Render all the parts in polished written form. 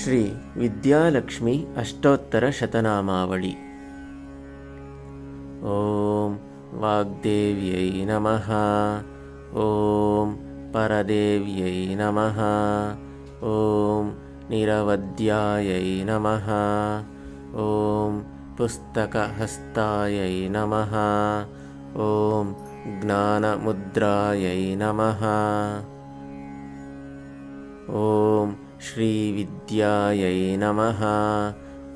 శ్రీ విద్యాలక్ష్మి అష్టోత్తరశతనామావళి. ఓం వాగ్దేవ్యై నమః. ఓం పరదేవ్యై నమః. ఓం నిరవధ్యాయై నమః. ఓం పుస్తకహస్తాయై నమః. ఓం జ్ఞానముద్రాయై నమః. ఓం శ్రీవిద్యాయై నమః.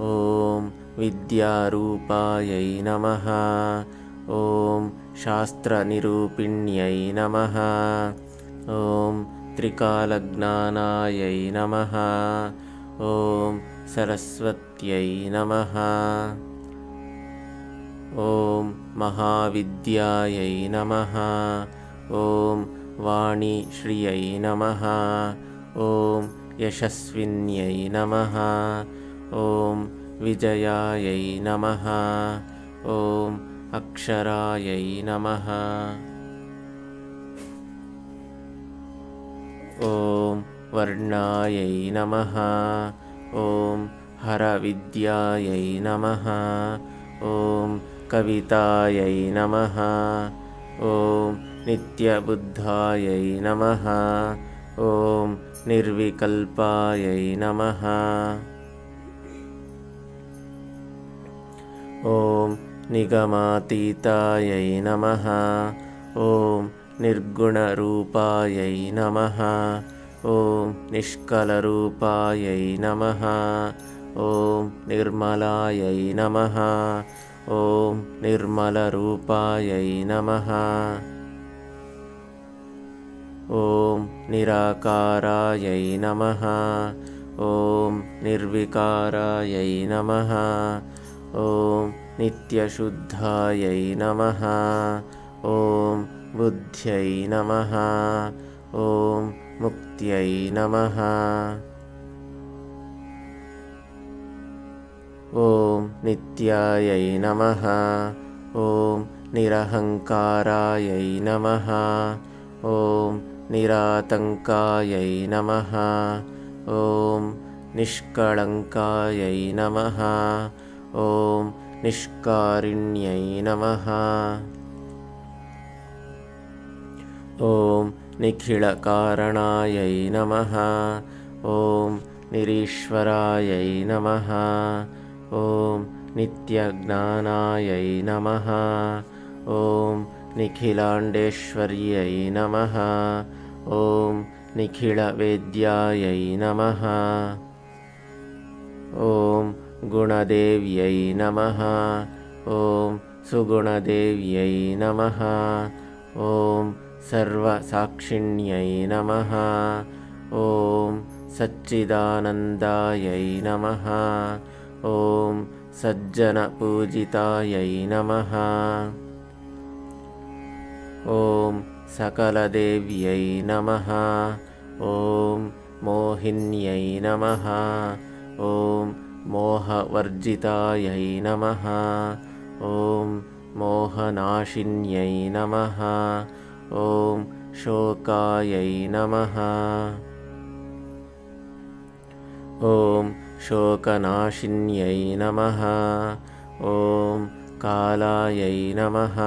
ఓం విద్యారూపాయై నమః. ఓం శాస్త్రనిరూపిణ్యై నమః. ఓం త్రికాలజ్ఞానాయై నమః. ఓం సరస్వత్యై నమః. ఓం మహావిద్యాయై నమః. ఓం వాణీశ్రియై నమః. ఓం యశస్విన్యై నమః. ఓం విజయాయై నమః. ఓం అక్షరాయై నమః. ఓం వర్ణాయై నమః. ఓం హరవిద్యాయై నమః. ఓం కవితాయై నమః. ఓం నిత్యబుద్ధాయై నమః. ఓం నిర్వికల్పాయై నమః. ఓం నిగమాతీతాయై నమః. ఓం నిర్గుణరూపాయై నమః. ఓం నిష్కలరూపాయై నమః. ఓం నిర్మలాయై నమః. ఓం నిర్మలరూపాయై నమః. ఓం నిరాకారాయై నమః. ఓం నిర్వికారాయై నమః. ఓం నిత్యశుద్ధాయై నమః. ఓం బుద్ధ్యై నమః. ఓం ముక్త్యై నమః. ఓం నిత్యాయై నమః. ఓం నిరహంకారాయై నమః. ఓం నిరాతంకాయై నమః. ఓం నిష్కళంకాయై నమః. ఓం నిష్కారుణ్యై నమః. ఓం నిఖిలకారణాయై నమః. ఓం నిరీశ్వరాయై నమః. ఓం నిత్యజ్ఞానాయై నమః. ఓం నిఖిలాండేశ్వర్యై నమః. ఓం నిఖిలవేద్యాయై నమః. ఓం గుణదేవ్యై నమః. ఓం సుగుణదేవ్యై నమః. ఓం సర్వసాక్షిణ్యై నమః. ఓం సచ్చిదానందాయై నమః. ఓం సజ్జనపూజితాయై నమః. ఓం సకలదేవ్యై నమః. ఓం మోహిన్యై నమః. ఓం మోహవర్జితాయై నమః. ఓం మోహనాశిన్యై నమః. ఓం శోకాయై నమః. ఓం శోకనాశిన్యై నమః. ఓం కాలాయై నమః.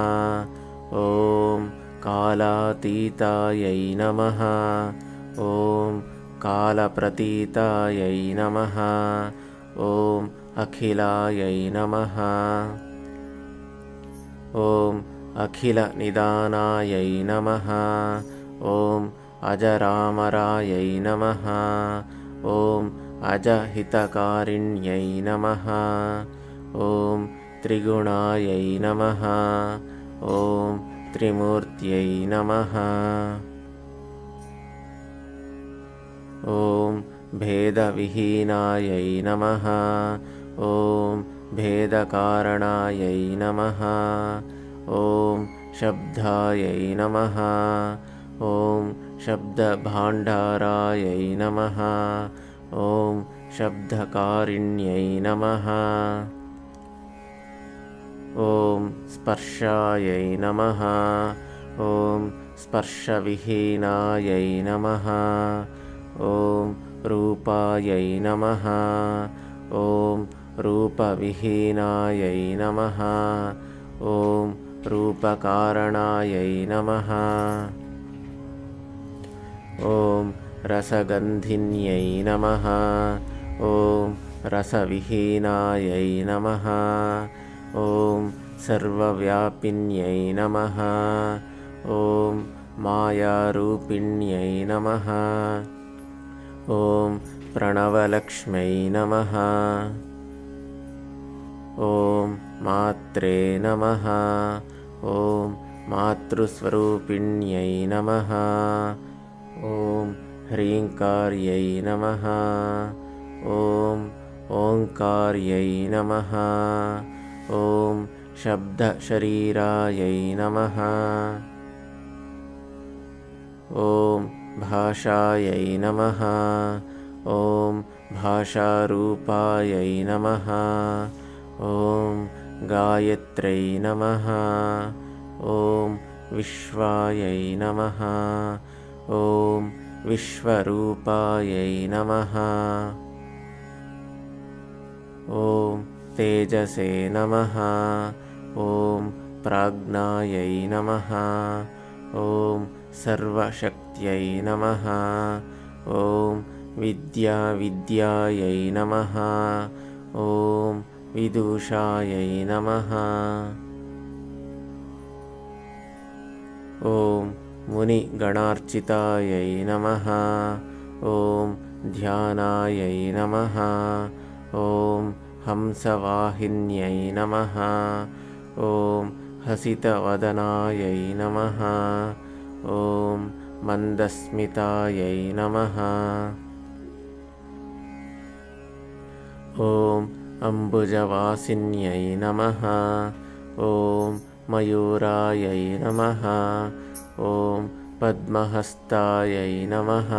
ఓం కాలాతీతాయై నమః. ఓం కాలప్రతీతాయై నమః. ఓం అఖిలాయై నమః. ఓం అఖిలనిదానాయై నమః. ఓం అజరామరాయై నమః. ఓం అజహితకారిణ్యై నమః. ఓం త్రిగుణాయై నమః. ఓం త్రిమూర్త్యై నమః. ఓం భేదవిహీనాయై నమః. ఓం భేదకారణాయై నమః. ఓం శబ్దాయై నమః. ఓం శబ్దభాండారాయై నమః. ఓం శబ్దకారిణ్యై నమః. ఓం స్పర్శాయై నమః. ఓం స్పర్శవిహీనాయై నమః. ఓం रूपायै नमः। ॐ रूपविहीनायै नमः। ॐ रूपकारणायै नमः। ॐ रसगन्धिन्यै नमः। ॐ रसविहीनायै नमः। ॐ सर्वव्यापिन्यै नमः। ॐ मायारूपिण्यै नमः। ॐ प्रणवलक्ष्म्यै नमः। ॐ मात्रे नमः। ॐ मातृस्वरूपिण्यै नमः। ॐ ह्रीङ्कार्यै नमः। ॐ ओङ्कार्यै नमः। ॐ शब्दशरीरायै नमः। ॐ भाषायै नमः। ॐ भाषारूपायै नमः। ॐ गायत्र्यै नमः। ॐ विश्वायै नमः। ॐ विश्वरूपायै नमः। ॐ तेजसे नमः। ॐ प्राज्ञायै नमः। ॐ सर्वशक्त्यै नमः। ॐ विद्याविद्यायै नमः। ॐ विदुषायै नमः। ॐ मुनिगणार्चितायै नमः। ॐ ध्यानायै नमः। ॐ हंसवाहिन्यै नमः। ॐ हसितवदनायै नमः। ॐ मन्दस्मितायै नमः। ॐ अम्बुजवासिन्यै नमः। ॐ मयूरायै नमः। ॐ पद्महस्तायै नमः।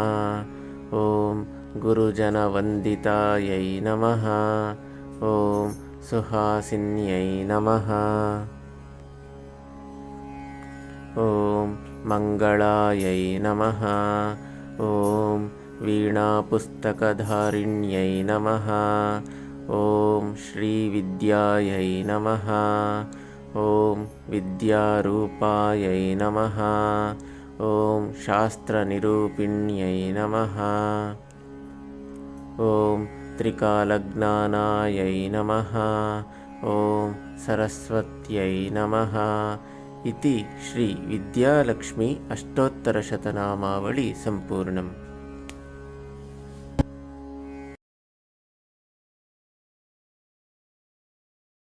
ॐ गुरुजनवन्दितायै नमः। ॐ सुहासिन्यै नमः। ॐ मङ्गलायै नमः। ॐ वीणापुस्तकधारिण्यै नमः। ॐ श्रीविद्यायै नमः। ॐ विद्यारूपायै नमः। ॐ शास्त्रनिरूपिण्यै नमः। ॐ त्रिकालज्ञानायै नमः। ॐ सरस्वत्यै नमः इति श्री विद्यालक्ष्मी अष्टोत्तरशतनामावली सम्पूर्णम्।